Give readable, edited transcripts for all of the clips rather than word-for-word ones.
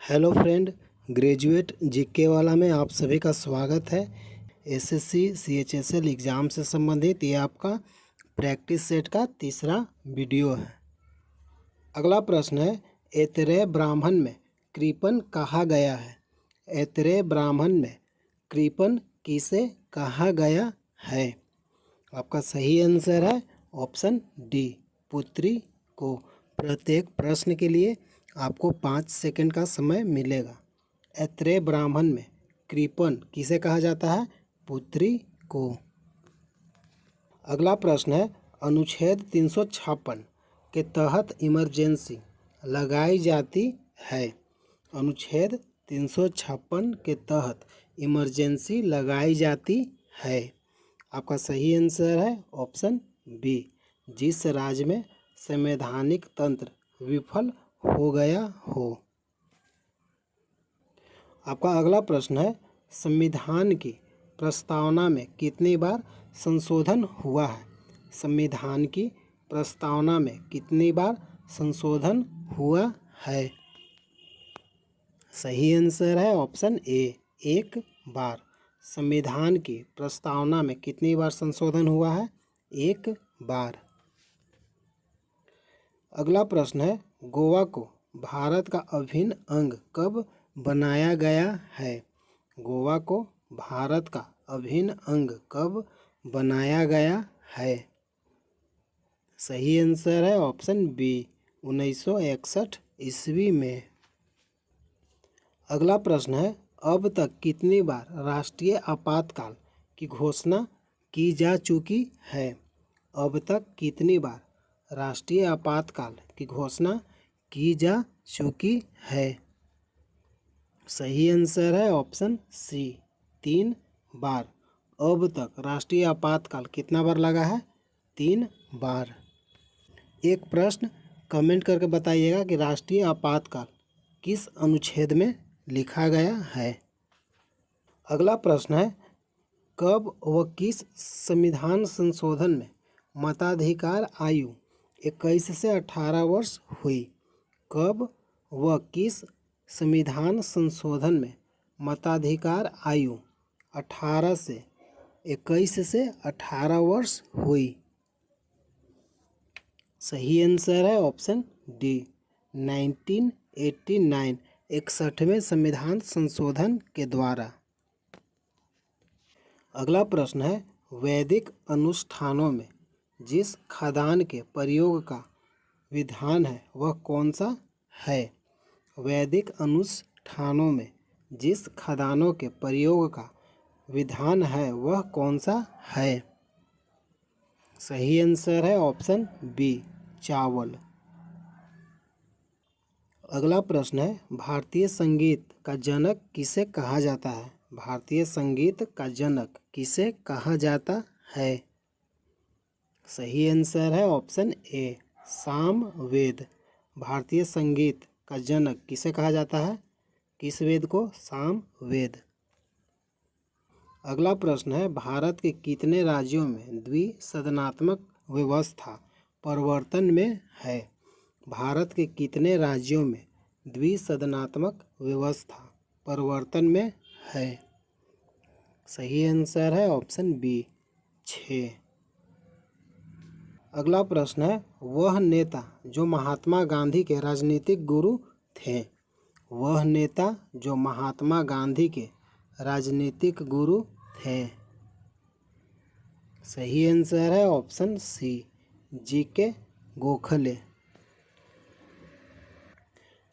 Hello friend, graduate GK वाला में आप सभी का स्वागत है। एसएससी सीएचएसएल एग्ज़ाम से संबंधित ये आपका प्रैक्टिस सेट का तीसरा वीडियो है। अगला प्रश्न है, ऐतरेय ब्राह्मण में कृपण कहा गया है। ऐतरेय ब्राह्मण में कृपण किसे कहा गया है? आपका सही आंसर है ऑप्शन डी, पुत्री को। प्रत्येक प्रश्न के लिए आपको 5 सेकंड का समय मिलेगा। ऐतरेय ब्राह्मण में कृपण किसे कहा जाता है? पुत्री को। अगला प्रश्न है, अनुच्छेद 356 के तहत इमरजेंसी लगाई जाती है। अनुच्छेद 356 के तहत इमरजेंसी लगाई जाती है। आपका सही आंसर है ऑप्शन बी, जिस राज्य में संवैधानिक तंत्र विफल हो गया हो। आपका अगला प्रश्न है, संविधान की प्रस्तावना में कितनी बार संशोधन हुआ है? संविधान की प्रस्तावना में कितनी बार संशोधन हुआ है? सही आंसर है ऑप्शन ए, एक बार। संविधान की प्रस्तावना में कितनी बार संशोधन हुआ है? एक बार। अगला प्रश्न है, गोवा को भारत का अभिन्न अंग कब बनाया गया है? गोवा को भारत का अभिन्न अंग कब बनाया गया है? सही आंसर है ऑप्शन बी, 1961 ईस्वी में। अगला प्रश्न है, अब तक कितनी बार राष्ट्रीय आपातकाल की घोषणा की जा चुकी है? अब तक कितनी बार राष्ट्रीय आपातकाल की घोषणा की जा चुकी है? सही आंसर है ऑप्शन सी, 3 बार। अब तक राष्ट्रीय आपातकाल कितना बार लगा है? 3 बार। एक प्रश्न कमेंट करके बताइएगा कि राष्ट्रीय आपातकाल किस अनुच्छेद में लिखा गया है। अगला प्रश्न है, कब व किस संविधान संशोधन में मताधिकार आयु 21 से 18 वर्ष हुई? कब व किस संविधान संशोधन में मताधिकार आयु 18 से 21 से 18 वर्ष हुई? सही आंसर है ऑप्शन डी, 1989, 61वें संविधान संशोधन के द्वारा। अगला प्रश्न है, वैदिक अनुष्ठानों में जिस खाद्यान्न के प्रयोग का विधान है वह कौन सा है? वैदिक अनुष्ठानों में जिस खाद्यान्नों के प्रयोग का विधान है वह कौन सा है? सही आंसर है ऑप्शन बी, चावल। अगला प्रश्न है, भारतीय संगीत का जनक किसे कहा जाता है? भारतीय संगीत का जनक किसे कहा जाता है? सही आंसर है ऑप्शन ए, सामवेद। भारतीय संगीत का जनक किसे कहा जाता है? किस वेद को? सामवेद। अगला प्रश्न है, भारत के कितने राज्यों में द्विसदनात्मक व्यवस्था प्रवर्तन में है? भारत के कितने राज्यों में द्विसदनात्मक व्यवस्था प्रवर्तन में है? सही आंसर है ऑप्शन बी, 6। अगला प्रश्न है, वह नेता जो महात्मा गांधी के राजनीतिक गुरु थे। वह नेता जो महात्मा गांधी के राजनीतिक गुरु थे। सही आंसर है ऑप्शन सी, जीके गोखले।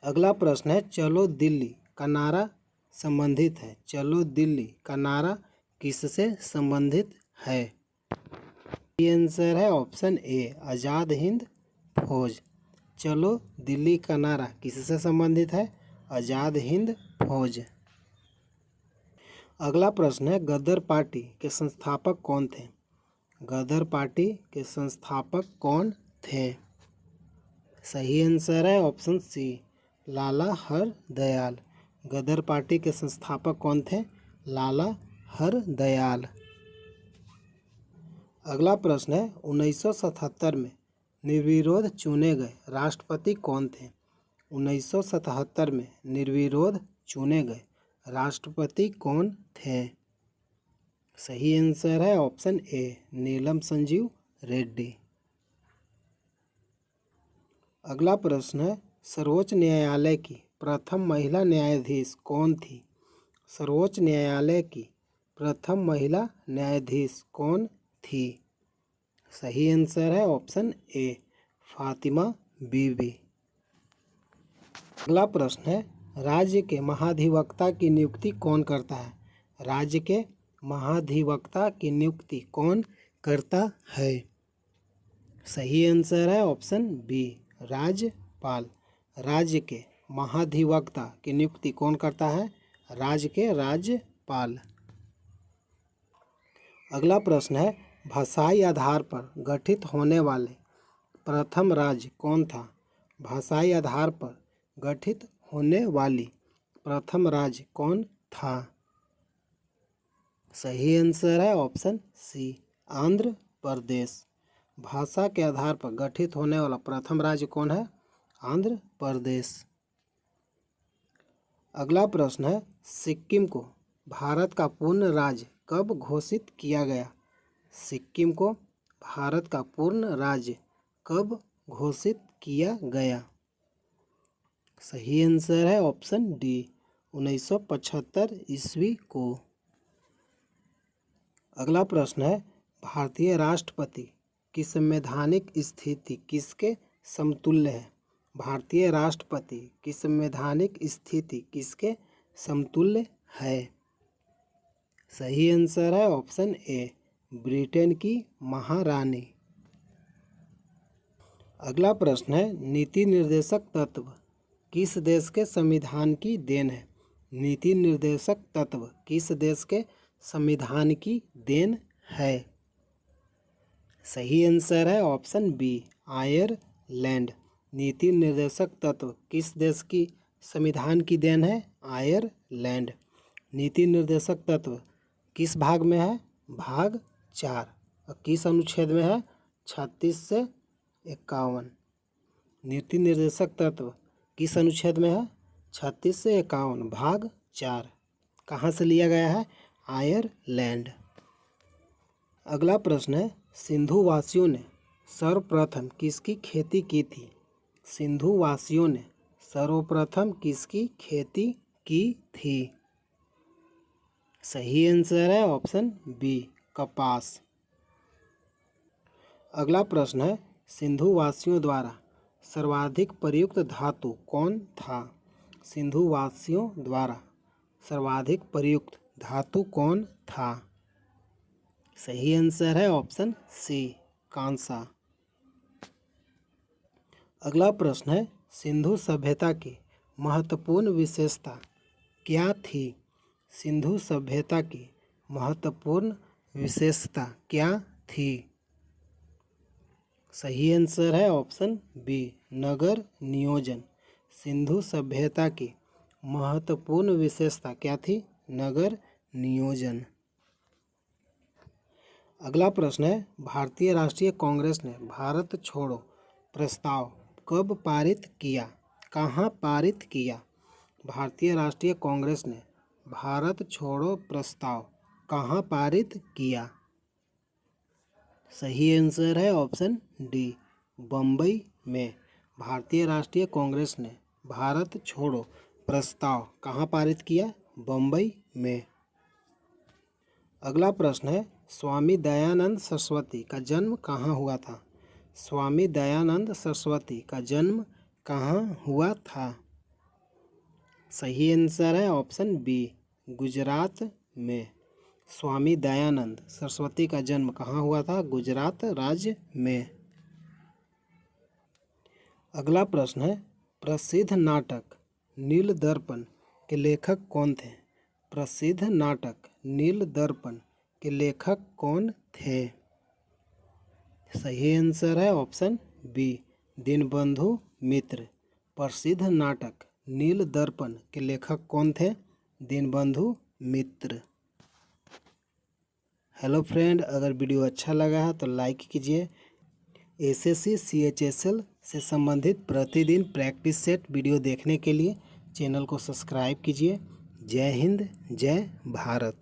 अगला प्रश्न है, चलो दिल्ली का नारा संबंधित है। चलो दिल्ली का नारा किससे संबंधित है? ये आंसर है ऑप्शन ए, आज़ाद हिंद फौज। चलो दिल्ली का नारा किससे संबंधित है? आज़ाद हिंद फौज। अगला प्रश्न है, गदर पार्टी के संस्थापक कौन थे? गदर पार्टी के संस्थापक कौन थे? सही आंसर है ऑप्शन सी, लाला हरदयाल। गदर पार्टी के संस्थापक कौन थे? लाला हरदयाल। अगला प्रश्न है, 1977 में निर्विरोध चुने गए राष्ट्रपति कौन थे? 1977 में निर्विरोध चुने गए राष्ट्रपति कौन थे? सही आंसर है ऑप्शन ए, नीलम संजीव रेड्डी। अगला प्रश्न है, सर्वोच्च न्यायालय की प्रथम महिला न्यायाधीश कौन थी? सर्वोच्च न्यायालय की प्रथम महिला न्यायाधीश कौन थी? सही आंसर है ऑप्शन ए, फातिमा बीबी। अगला प्रश्न है, राज्य के महाधिवक्ता की नियुक्ति कौन करता है? राज्य के महाधिवक्ता की नियुक्ति कौन करता है? सही आंसर है ऑप्शन बी, राज्यपाल। राज्य के महाधिवक्ता की नियुक्ति कौन करता है? राज्य के राज्यपाल। अगला प्रश्न है, भाषाई आधार पर गठित होने वाले प्रथम राज्य कौन था? भाषाई आधार पर गठित होने वाली प्रथम राज्य कौन था? सही आंसर है ऑप्शन सी, आंध्र प्रदेश। भाषा के आधार पर गठित होने वाला प्रथम राज्य कौन है? आंध्र प्रदेश। अगला प्रश्न है, सिक्किम को भारत का पूर्ण राज्य कब घोषित किया गया? सिक्किम को भारत का पूर्ण राज्य कब घोषित किया गया? सही आंसर है ऑप्शन डी, 1975 ईस्वी को। अगला प्रश्न है, भारतीय राष्ट्रपति की संवैधानिक स्थिति किसके समतुल्य है? भारतीय राष्ट्रपति की संवैधानिक स्थिति किसके समतुल्य है? सही आंसर है ऑप्शन ए, ब्रिटेन की महारानी। अगला प्रश्न है, नीति निर्देशक तत्व किस देश के संविधान की देन है? नीति निर्देशक तत्व किस देश के संविधान की देन है? सही आंसर है ऑप्शन बी, आयरलैंड। नीति निर्देशक तत्व किस देश की संविधान की देन है? आयरलैंड। नीति निर्देशक तत्व किस भाग में है? भाग 4। और किस अनुच्छेद में है? 36 से 51। नीति निर्देशक तत्व किस अनुच्छेद में है? 36 से 51, भाग 4। कहाँ से लिया गया है? आयरलैंड। अगला प्रश्न है, सिंधु वासियों ने सर्वप्रथम किसकी खेती की थी? सिंधु वासियों ने सर्वप्रथम किसकी खेती की थी? सही आंसर है ऑप्शन बी, कपास। अगला प्रश्न है, सिंधु वासियों द्वारा सर्वाधिक प्रयुक्त धातु कौन था? सिंधु वासियों द्वारा सर्वाधिक प्रयुक्त धातु कौन था? सही आंसर है ऑप्शन सी, कांसा। अगला प्रश्न है, सिंधु सभ्यता की महत्वपूर्ण विशेषता क्या थी? सिंधु सभ्यता की महत्वपूर्ण विशेषता क्या थी? सही आंसर है ऑप्शन बी, नगर नियोजन। सिंधु सभ्यता की महत्वपूर्ण विशेषता क्या थी? नगर नियोजन। अगला प्रश्न है, भारतीय राष्ट्रीय कांग्रेस ने भारत छोड़ो प्रस्ताव कब पारित किया? कहाँ पारित किया? भारतीय राष्ट्रीय कांग्रेस ने भारत छोड़ो प्रस्ताव कहाँ पारित किया? सही आंसर है ऑप्शन डी, बम्बई में। भारतीय राष्ट्रीय कांग्रेस ने भारत छोड़ो प्रस्ताव कहाँ पारित किया? बम्बई में। अगला प्रश्न है, स्वामी दयानंद सरस्वती का जन्म कहाँ हुआ था? स्वामी दयानंद सरस्वती का जन्म कहाँ हुआ था? सही आंसर है ऑप्शन बी, गुजरात में। स्वामी दयानंद सरस्वती का जन्म कहाँ हुआ था? गुजरात राज्य में। अगला प्रश्न है, प्रसिद्ध नाटक नीलदर्पण के लेखक कौन थे? प्रसिद्ध नाटक नीलदर्पण के लेखक कौन थे? सही आंसर है ऑप्शन बी, दीनबंधु मित्र। प्रसिद्ध नाटक नीलदर्पण के लेखक कौन थे? दीनबंधु मित्र। हेलो फ्रेंड, अगर वीडियो अच्छा लगा है तो लाइक कीजिए। एसएससी CHSL से संबंधित प्रतिदिन प्रैक्टिस सेट वीडियो देखने के लिए चैनल को सब्सक्राइब कीजिए। जय हिंद, जय भारत।